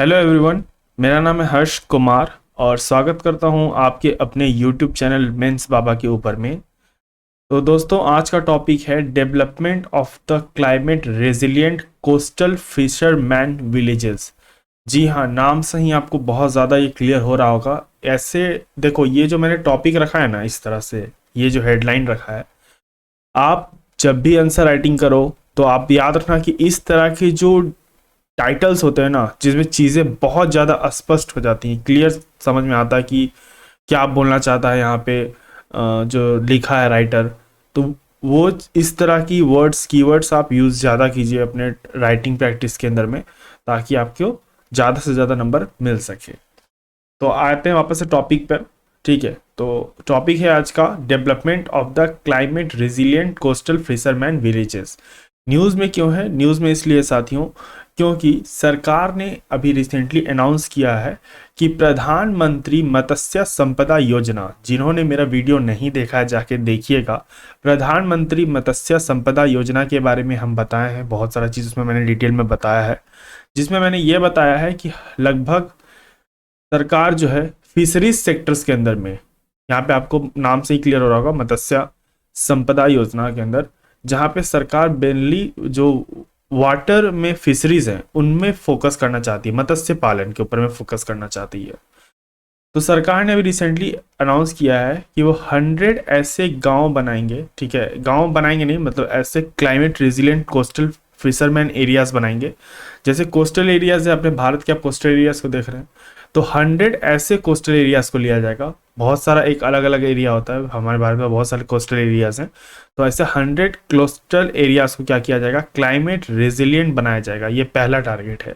Hello everyone. मेरा नाम है हर्ष कुमार और स्वागत करता हूं आपके अपने यूट्यूब चैनल मेंस बाबा के ऊपर में। तो दोस्तों, आज का टॉपिक है development of the climate resilient coastal fisherman villages. जी हाँ, नाम से ही आपको बहुत ज़्यादा ये क्लियर हो रहा होगा। ऐसे देखो, ये जो मैंने टॉपिक रखा है ना, इस तरह से ये जो हेडलाइन रखा है, आप जब भी आंसर राइटिंग करो तो आप याद रखना कि इस तरह के जो टाइटल्स होते हैं ना, जिसमें चीज़ें बहुत ज़्यादा अस्पष्ट हो जाती हैं, क्लियर समझ में आता है कि क्या आप बोलना चाहता है यहाँ पे जो लिखा है राइटर। तो वो इस तरह की वर्ड्स कीवर्ड्स आप यूज़ ज़्यादा कीजिए अपने राइटिंग प्रैक्टिस के अंदर में, ताकि आपको ज़्यादा से ज़्यादा नंबर मिल सके। तो आते हैं वापस से टॉपिक पर। ठीक है, तो टॉपिक है आज का development of the climate resilient coastal fisherman villages. News में क्यों है? न्यूज़ में इसलिए साथियों, क्योंकि सरकार ने अभी रिसेंटली अनाउंस किया है कि प्रधानमंत्री मत्स्य संपदा योजना, जिन्होंने मेरा वीडियो नहीं देखा है जाके देखिएगा। प्रधानमंत्री मत्स्य संपदा योजना के बारे में हम बताए हैं, बहुत सारा चीज़ उसमें मैंने डिटेल में बताया है, जिसमें मैंने ये बताया है कि लगभग सरकार जो है फिशरीज सेक्टर्स के अंदर में, यहाँ पे आपको नाम से ही क्लियर हो रहा होगा, मत्स्य संपदा योजना के अंदर, जहाँ पे सरकार मेनली जो वाटर में फिशरीज हैं उनमें फोकस करना चाहती है, मत्स्य पालन के ऊपर में फोकस करना चाहती है। तो सरकार ने अभी रिसेंटली अनाउंस किया है कि वो 100 ऐसे गांव बनाएंगे। ठीक है, गांव बनाएंगे नहीं, मतलब ऐसे climate resilient coastal fisherman areas बनाएंगे। जैसे कोस्टल एरियाज है अपने भारत के, आप कोस्टल एरियाज को देख रहे हैं, तो 100 ऐसे कोस्टल एरियाज को लिया जाएगा। बहुत सारा एक अलग अलग एरिया होता है, हमारे भारत में बहुत सारे कोस्टल एरियाज हैं। तो ऐसे 100 कोस्टल एरियाज को क्या किया जाएगा, क्लाइमेट रेजिलिएंट बनाया जाएगा। ये पहला टारगेट है।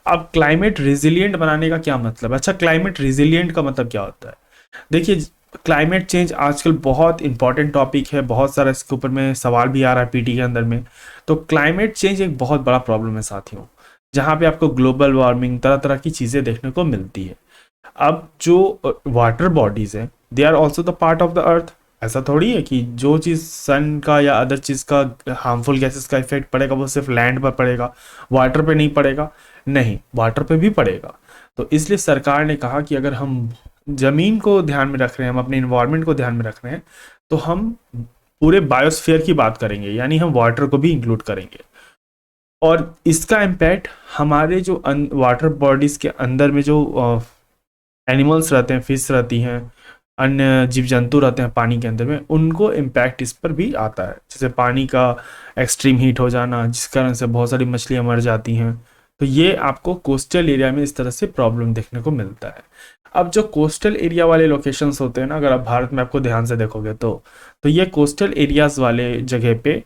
अब क्लाइमेट रेजिलिएंट बनाने का क्या मतलब? अच्छा, क्लाइमेट रेजिलिएंट का मतलब क्या होता है? देखिए, क्लाइमेट चेंज आजकल बहुत इंपॉर्टेंट टॉपिक है, बहुत सारा इसके ऊपर में सवाल भी आ रहा है पीटी के अंदर में। तो क्लाइमेट चेंज एक बहुत बड़ा प्रॉब्लम है साथियों, जहाँ पे आपको ग्लोबल वार्मिंग, तरह तरह की चीज़ें देखने को मिलती है। अब जो वाटर बॉडीज हैं, they are also the part of the earth. ऐसा थोड़ी है कि जो चीज़ सन का या अदर चीज़ का हार्मफुल गैसेस का इफेक्ट पड़ेगा वो सिर्फ लैंड पर पड़ेगा, वाटर पे नहीं पड़ेगा। नहीं, वाटर पे भी पड़ेगा। तो इसलिए सरकार ने कहा कि अगर हम ज़मीन को ध्यान में रख रहे हैं, हम अपने इन्वायरमेंट को ध्यान में रख रहे हैं, तो हम पूरे बायोस्फीयर की बात करेंगे, यानी हम वाटर को भी इंक्लूड करेंगे। और इसका इम्पैक्ट हमारे जो वाटर बॉडीज़ के अंदर में जो एनिमल्स रहते हैं, फिश रहती हैं, अन्य जीव जंतु रहते हैं पानी के अंदर में, उनको इम्पैक्ट इस पर भी आता है। जैसे पानी का एक्सट्रीम हीट हो जाना, जिस कारण से बहुत सारी मछलियाँ मर जाती हैं। तो ये आपको कोस्टल एरिया में इस तरह से प्रॉब्लम देखने को मिलता है। अब जो कोस्टल एरिया वाले लोकेशंस होते हैं ना, अगर आप भारत में आपको ध्यान से देखोगे तो ये कोस्टल एरियाज वाले जगह पे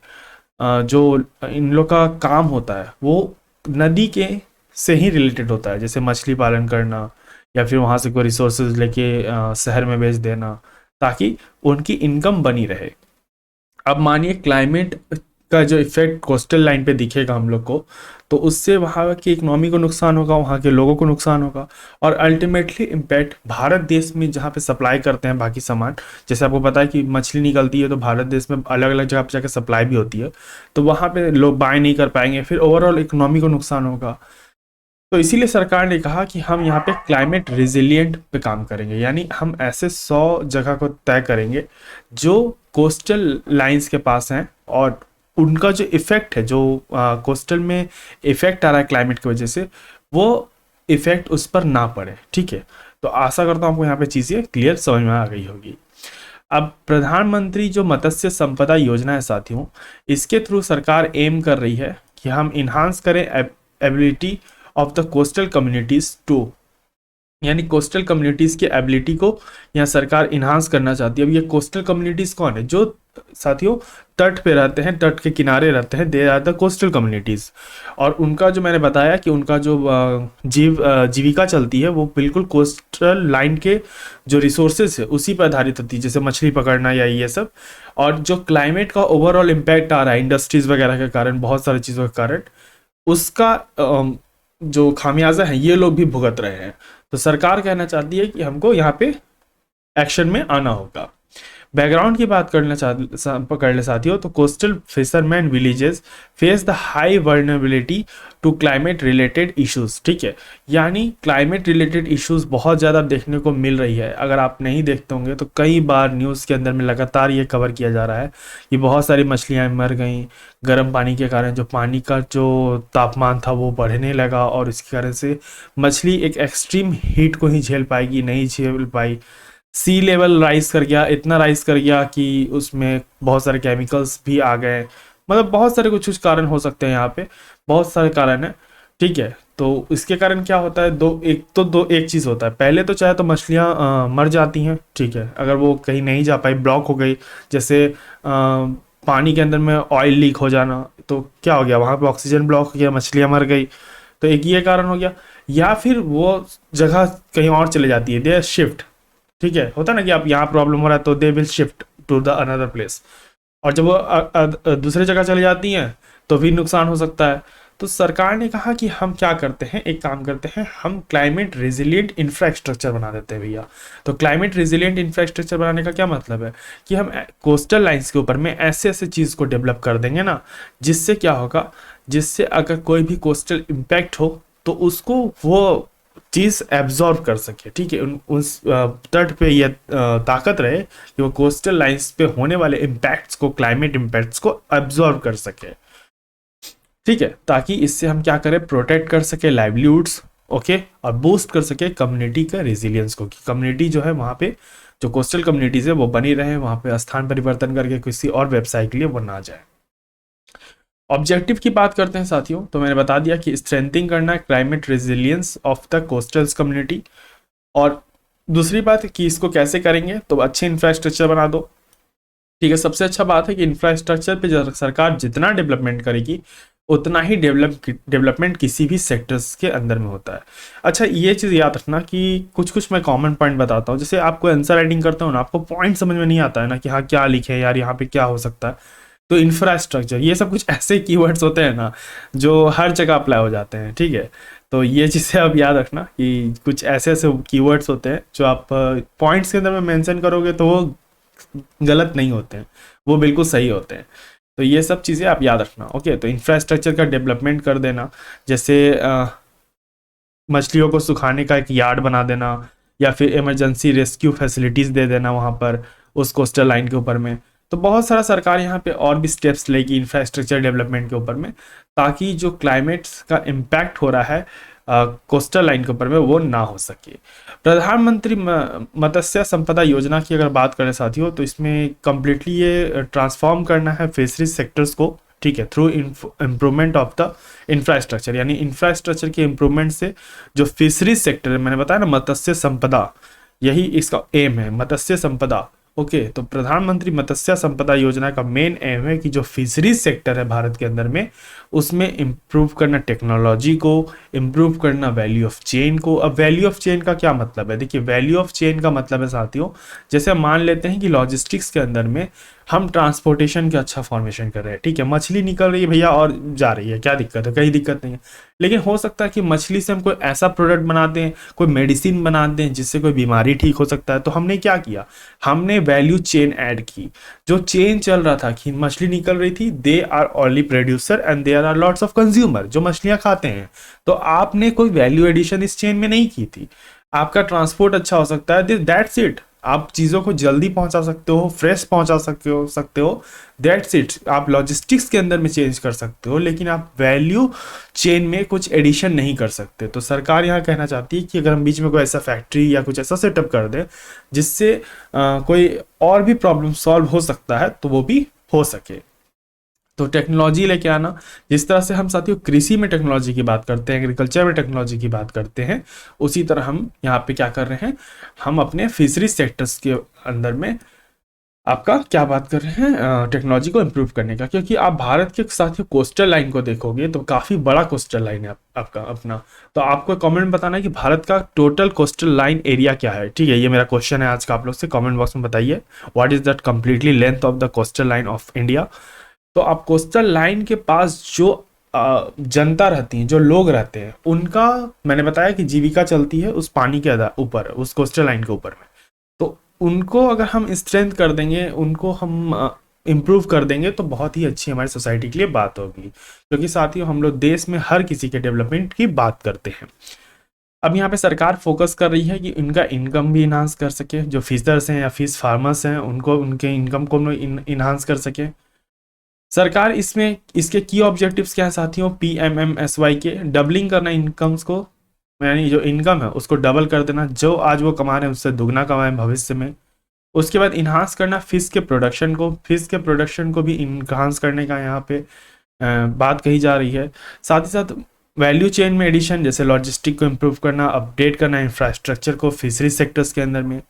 जो इन लोग का काम होता है वो नदी के से ही रिलेटेड होता है। जैसे मछली पालन करना, या फिर वहाँ से कोई रिसोर्सेज लेके शहर में बेच देना, ताकि उनकी इनकम बनी रहे। अब मानिए क्लाइमेट का जो इफेक्ट कोस्टल लाइन पे दिखेगा हम लोग को, तो उससे वहाँ की इकोनॉमी को नुकसान होगा, वहाँ के लोगों को नुकसान होगा, और अल्टीमेटली इम्पैक्ट भारत देश में जहाँ पे सप्लाई करते हैं बाकी सामान। जैसे आपको पता है कि मछली निकलती है तो भारत देश में अलग अलग जगह पर जाकर सप्लाई भी होती है, तो वहाँ पे लोग बाय नहीं कर पाएंगे, फिर ओवरऑल इकोनॉमी को नुकसान होगा। तो इसीलिए सरकार ने कहा कि हम यहाँ पे क्लाइमेट रेजिलिएंट पे काम करेंगे, यानी हम ऐसे 100 जगह को तय करेंगे जो कोस्टल लाइंस के पास हैं, और उनका जो इफेक्ट है, जो कोस्टल में इफेक्ट आ रहा है क्लाइमेट की वजह से, वो इफेक्ट उस पर ना पड़े। ठीक है, तो आशा करता हूँ आपको यहाँ पे चीज़ें क्लियर समझ में आ गई होगी। अब प्रधानमंत्री जो मत्स्य संपदा योजना है साथियों, इसके थ्रू सरकार एम कर रही है कि हम इन्हांस करें ability of the coastal communities to, यानी कोस्टल कम्युनिटीज की एबिलिटी को यहाँ सरकार इन्हांस करना चाहती है। अब ये कोस्टल कम्युनिटीज कौन है? जो साथियों तट पे रहते हैं, तट के किनारे रहते हैं, they are the coastal communities. और उनका जो मैंने बताया कि उनका जो जीविका चलती है वो बिल्कुल कोस्टल लाइन के जो रिसोर्सेज है उसी पर आधारित होती है, जैसे मछली पकड़ना या ये सब। और जो क्लाइमेट का ओवरऑल इम्पैक्ट आ रहा है इंडस्ट्रीज वगैरह के कारण, बहुत सारी चीज़ों के कारण, उसका जो खामियाजा है ये लोग भी भुगत रहे हैं। तो सरकार कहना चाहती है कि हमको यहाँ पे एक्शन में आना होगा। बैकग्राउंड की बात कर ले साथियों, तो coastal fisherman villages face the high vulnerability to climate related issues. ठीक है, यानी क्लाइमेट रिलेटेड इश्यूज बहुत ज़्यादा देखने को मिल रही है। अगर आप नहीं देखते होंगे तो कई बार न्यूज़ के अंदर में लगातार ये कवर किया जा रहा है कि बहुत सारी मछलियाँ मर गई गर्म पानी के कारण। जो पानी का जो तापमान था वो बढ़ने लगा और इसके कारण से मछली एक एक्सट्रीम हीट को ही झेल पाएगी, नहीं झेल पाई। सी लेवल राइज कर गया, इतना राइज कर गया कि उसमें बहुत सारे केमिकल्स भी आ गए। मतलब बहुत सारे कुछ कुछ कारण हो सकते हैं, यहाँ पे बहुत सारे कारण हैं। ठीक है, तो इसके कारण क्या होता है, दो एक चीज़ होता है। पहले तो चाहे तो मछलियाँ मर जाती हैं। ठीक है, अगर वो कहीं नहीं जा पाई, ब्लॉक हो गई, जैसे पानी के अंदर में ऑयल लीक हो जाना, तो क्या हो गया, वहाँ पे ऑक्सीजन ब्लॉक हो गया, मछलियाँ मर गई। तो एक ये कारण हो गया। या फिर वो जगह कहीं और चले जाती है, दे शिफ्ट। ठीक है, होता है ना कि आप यहाँ प्रॉब्लम हो रहा है तो they will shift to the another place. और जब वो दूसरे जगह चली जाती हैं तो भी नुकसान हो सकता है। तो सरकार ने कहा कि हम क्या करते हैं, एक काम करते हैं, हम क्लाइमेट रेजिलिएंट इंफ्रास्ट्रक्चर बना देते हैं भैया। तो क्लाइमेट रेजिलिएंट इंफ्रास्ट्रक्चर बनाने का क्या मतलब है कि हम कोस्टल लाइंस के ऊपर में ऐसे ऐसे चीज़ को डेवलप कर देंगे ना, जिससे क्या होगा, जिससे अगर कोई भी कोस्टल इम्पैक्ट हो तो उसको वो चीज़ एब्जॉर्व कर सके। ठीक है, उस तट पे यह ताकत रहे कि वो कोस्टल लाइंस पे होने वाले इम्पैक्ट्स को, क्लाइमेट इम्पैक्ट्स को एब्जॉर्व कर सके। ठीक है, ताकि इससे हम क्या करें, प्रोटेक्ट कर सके लाइवलीहुड्स। ओके, और बूस्ट कर सके कम्युनिटी का रेजिलियंस को, कि कम्युनिटी जो है वहाँ पे, जो कोस्टल कम्युनिटीज़ है वो बनी रहे, वहाँ पे स्थान परिवर्तन करके किसी और व्यवसाय के लिए वो ना जाए। ऑब्जेक्टिव की बात करते हैं साथियों, तो मैंने बता दिया कि स्ट्रेंथिंग करना है climate resilience of the coastals community. और दूसरी बात है कि इसको कैसे करेंगे, तो अच्छे इंफ्रास्ट्रक्चर बना दो। ठीक है, सबसे अच्छा बात है कि इंफ्रास्ट्रक्चर पे सरकार जितना डेवलपमेंट करेगी उतना ही डेवलपमेंट किसी भी सेक्टर्स के अंदर में होता है। अच्छा, ये चीज़ याद रखना कि कुछ कुछ मैं कॉमन पॉइंट बताता हूँ। जैसे आपको आंसर राइटिंग करता हूँ ना, आपको पॉइंट समझ में नहीं आता है ना कि हाँ क्या लिखे यार, यहाँ पे क्या हो सकता है। तो इंफ्रास्ट्रक्चर, ये सब कुछ ऐसे कीवर्ड्स होते हैं ना जो हर जगह अप्लाई हो जाते हैं। ठीक है, तो ये चीज़ें आप याद रखना कि कुछ ऐसे ऐसे कीवर्ड्स होते हैं जो आप पॉइंट्स के अंदर में मेंशन करोगे तो वो गलत नहीं होते हैं, वो बिल्कुल सही होते हैं। तो ये सब चीज़ें आप याद रखना। ओके, तो इंफ्रास्ट्रक्चर का डेवलपमेंट कर देना, जैसे मछलियों को सुखाने का एक यार्ड बना देना, या फिर इमरजेंसी रेस्क्यू फैसिलिटीज़ दे देना वहाँ पर उस कोस्टल लाइन के ऊपर में। तो बहुत सारा सरकार यहाँ पे और भी स्टेप्स लेगी इंफ्रास्ट्रक्चर डेवलपमेंट के ऊपर में, ताकि जो क्लाइमेट का इम्पैक्ट हो रहा है कोस्टल लाइन के ऊपर में वो ना हो सके। प्रधानमंत्री मत्स्य संपदा योजना की अगर बात करें साथियों, तो इसमें कम्प्लीटली ये ट्रांसफॉर्म करना है फिशरीज सेक्टर्स को। ठीक है, through improvement of the infrastructure, यानी इंफ्रास्ट्रक्चर के इम्प्रूवमेंट से जो फिशरीज सेक्टर है, मैंने बताया ना मत्स्य संपदा, यही इसका एम है, मत्स्य संपदा। ओके, तो प्रधानमंत्री मत्स्य संपदा योजना का मेन एम है कि जो फिशरीज सेक्टर है भारत के अंदर में, उसमें इम्प्रूव करना टेक्नोलॉजी को, इम्प्रूव करना वैल्यू ऑफ चेन को। अब वैल्यू ऑफ चेन का क्या मतलब है, देखिए वैल्यू ऑफ चेन का मतलब है साथियों, जैसे हम मान लेते हैं कि लॉजिस्टिक्स के अंदर में हम ट्रांसपोर्टेशन का अच्छा फॉर्मेशन कर रहे हैं। ठीक है, मछली निकल रही है भैया और जा रही है, क्या दिक्कत है, कहीं दिक्कत नहीं है। लेकिन हो सकता है कि मछली से हम कोई ऐसा प्रोडक्ट बना दें, कोई मेडिसिन बना दें जिससे कोई बीमारी ठीक हो सकता है। तो हमने क्या किया, हमने वैल्यू चेन ऐड की। जो चेन चल रहा था कि मछली निकल रही थी, they are only producer and there are lots of consumer, जो मछलियां खाते हैं। तो आपने कोई वैल्यू एडिशन इस चेन में नहीं की थी। आपका ट्रांसपोर्ट अच्छा हो सकता है, दैट्स इट। आप चीज़ों को जल्दी पहुंचा सकते हो, फ्रेश पहुंचा सकते हो, दैट्स इट। आप लॉजिस्टिक्स के अंदर में चेंज कर सकते हो, लेकिन आप वैल्यू चेन में कुछ एडिशन नहीं कर सकते। तो सरकार यहाँ कहना चाहती है कि अगर हम बीच में कोई ऐसा फैक्ट्री या कुछ ऐसा सेटअप कर दें जिससे कोई और भी प्रॉब्लम सॉल्व हो सकता है, तो वो भी हो सके। तो टेक्नोलॉजी लेके आना, जिस तरह से हम साथियों कृषि में टेक्नोलॉजी की बात करते हैं, एग्रीकल्चर में टेक्नोलॉजी की बात करते हैं, उसी तरह हम यहाँ पे क्या कर रहे हैं, हम अपने फिशरी सेक्टर्स के अंदर में आपका क्या बात कर रहे हैं, टेक्नोलॉजी को इम्प्रूव करने का। क्योंकि आप भारत के साथियों कोस्टल लाइन को देखोगे तो काफ़ी बड़ा कोस्टल लाइन है आपका अपना। तो आपको कमेंट बताना है कि भारत का टोटल कोस्टल लाइन एरिया क्या है। ठीक है, ये मेरा क्वेश्चन है आज का, आप लोग से कमेंट बॉक्स में बताइए, what is that completely length of the coastal line of India. तो आप कोस्टल लाइन के पास जो जनता रहती है, जो लोग रहते हैं, उनका मैंने बताया कि जीविका चलती है उस पानी के ऊपर, उस कोस्टल लाइन के ऊपर में। तो उनको अगर हम स्ट्रेंथ कर देंगे, उनको हम इम्प्रूव कर देंगे तो बहुत ही अच्छी हमारी सोसाइटी के लिए बात होगी, क्योंकि साथियों हम लोग देश में हर किसी के डेवलपमेंट की बात करते हैं। अब यहाँ पे सरकार फोकस कर रही है कि इनका इनकम भी इन्हांस कर सके, जो फिशर्स हैं या फिश फार्मर्स हैं उनको उनके इनकम को इन्हांस कर सके। सरकार इसमें इसके की ऑब्जेक्टिव्स क्या है साथियों, PMMSY के डबलिंग करना इनकम्स को, यानी जो इनकम है उसको डबल कर देना, जो आज वो कमा रहे हैं उससे दुगना कमाएं भविष्य में। उसके बाद इन्हांस करना फिश के प्रोडक्शन को, फिश के प्रोडक्शन को भी इन्हांस करने का यहाँ पे बात कही जा रही है। साथ ही साथ वैल्यू चेन में एडिशन, जैसे लॉजिस्टिक को इम्प्रूव करना, अपडेट करना इंफ्रास्ट्रक्चर को फिशरी सेक्टर्स के अंदर में।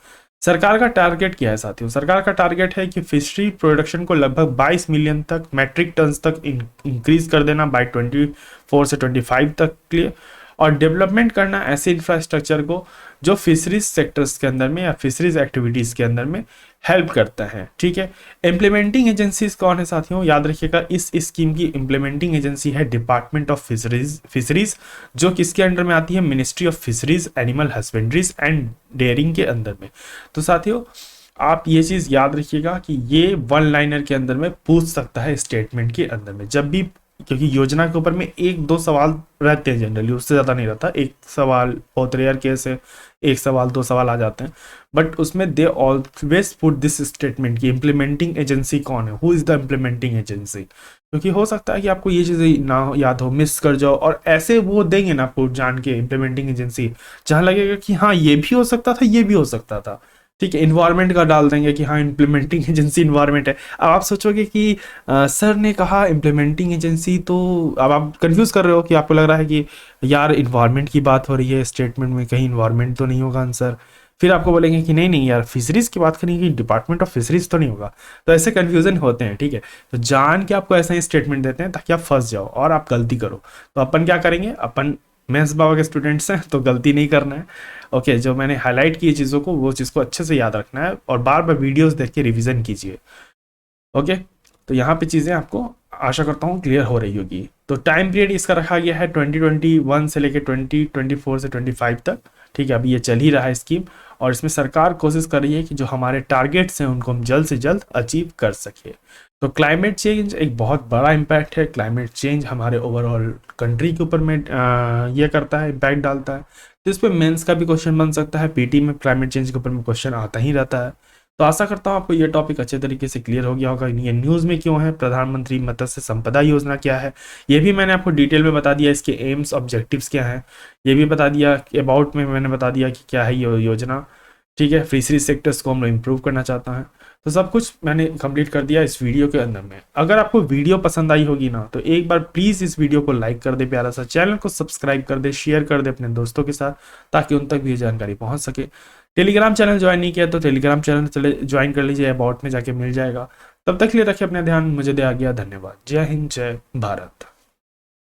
सरकार का टारगेट क्या है साथियों, सरकार का टारगेट है कि फिशरी प्रोडक्शन को लगभग 22 मिलियन तक मैट्रिक टन्स तक इंक्रीज कर देना बाय 24 से 25 तक के लिए, और डेवलपमेंट करना ऐसे इंफ्रास्ट्रक्चर को जो फिशरीज सेक्टर्स के अंदर में या फिशरीज एक्टिविटीज के अंदर में हेल्प करता है। ठीक है, इम्प्लीमेंटिंग एजेंसीज कौन है साथियों, याद रखिएगा इस स्कीम की इम्प्लीमेंटिंग एजेंसी है डिपार्टमेंट ऑफ फिशरीज, जो किसके अंडर में आती है, ministry of fisheries, animal husbandries and dairying के अंदर में। तो साथियों आप ये चीज याद रखिएगा कि ये वन लाइनर के अंदर में पूछ सकता है स्टेटमेंट के अंदर में, जब भी, क्योंकि योजना के ऊपर में 1-2 सवाल रहते हैं जनरली, उससे ज़्यादा नहीं रहता, एक सवाल बहुत रेयर केस है, 1 सवाल 2 सवाल आ जाते हैं, बट उसमें they always put this statement की इम्प्लीमेंटिंग एजेंसी कौन है, who is the implementing agency, क्योंकि हो सकता है कि आपको ये चीज़ें ना याद हो, मिस कर जाओ, और ऐसे वो देंगे ना आपको जान के इम्प्लीमेंटिंग एजेंसी, जहाँ लगेगा कि हाँ ये भी हो सकता था, ये भी हो सकता था। ठीक है, इन्वायरमेंट का डाल देंगे कि हाँ इम्प्लीमेंटिंग एजेंसी इन्वायरमेंट है। अब आप सोचोगे कि सर ने कहा इम्प्लीमेंटिंग एजेंसी, तो अब आप कंफ्यूज कर रहे हो कि आपको लग रहा है कि यार इन्वायरमेंट की बात हो रही है स्टेटमेंट में, कहीं इन्वायरमेंट तो नहीं होगा आंसर। फिर आपको बोलेंगे कि नहीं नहीं यार फिशरीज की बात करेंगे, डिपार्टमेंट ऑफ फिशरीज तो नहीं होगा। तो ऐसे कन्फ्यूजन होते हैं। ठीक है, तो जान के आपको ऐसा ही स्टेटमेंट देते हैं ताकि आप फंस जाओ और आप गलती करो। तो अपन क्या करेंगे, अपन मेंस बाबा के स्टूडेंट्स हैं तो गलती नहीं करना है। ओके, जो मैंने हाईलाइट की चीज़ों को वो चीज़ को अच्छे से याद रखना है और बार बार वीडियोस देख के रिवीजन कीजिए। ओके, तो यहाँ पे चीज़ें आपको आशा करता हूँ क्लियर हो रही होगी। तो टाइम पीरियड इसका रखा गया है 2021 से लेकर 2024 से 25 तक। ठीक है, अभी ये चल ही रहा है स्कीम, और इसमें सरकार कोशिश कर रही है कि जो हमारे टारगेट्स हैं उनको हम जल्द से जल्द अचीव कर सके। तो क्लाइमेट चेंज एक बहुत बड़ा इम्पैक्ट है। क्लाइमेट चेंज हमारे ओवरऑल कंट्री के ऊपर में ये करता है, इम्पैक्ट डालता है। तो इस पर मेंस का भी क्वेश्चन बन सकता है, पीटी में क्लाइमेट चेंज के ऊपर में क्वेश्चन आता ही रहता है। तो आशा करता हूँ आपको ये टॉपिक अच्छे तरीके से क्लियर हो गया होगा। ये न्यूज़ में क्यों है, प्रधानमंत्री मत्स्य संपदा योजना क्या है, ये भी मैंने आपको डिटेल में बता दिया। इसके एम्स ऑब्जेक्टिव्स क्या हैं ये भी बता दिया। अबाउट में मैंने बता दिया कि क्या है ये योजना। ठीक है, फिशरी सेक्टर्स को हम लोग इम्प्रूव करना चाहता है। तो सब कुछ मैंने कंप्लीट कर दिया इस वीडियो के अंदर में। अगर आपको वीडियो पसंद आई होगी ना तो एक बार प्लीज़ इस वीडियो को लाइक कर दे, प्यारा सा चैनल को सब्सक्राइब कर दे, शेयर कर दे अपने दोस्तों के साथ, ताकि उन तक भी ये जानकारी पहुंच सके। टेलीग्राम चैनल ज्वाइन नहीं किया तो टेलीग्राम चैनल चले ज्वाइन कर लीजिए, अबाउट में जाके मिल जाएगा। तब तक के लिए रखिए अपना ध्यान, मुझे दे आ गया। धन्यवाद। जय हिंद, जय भारत।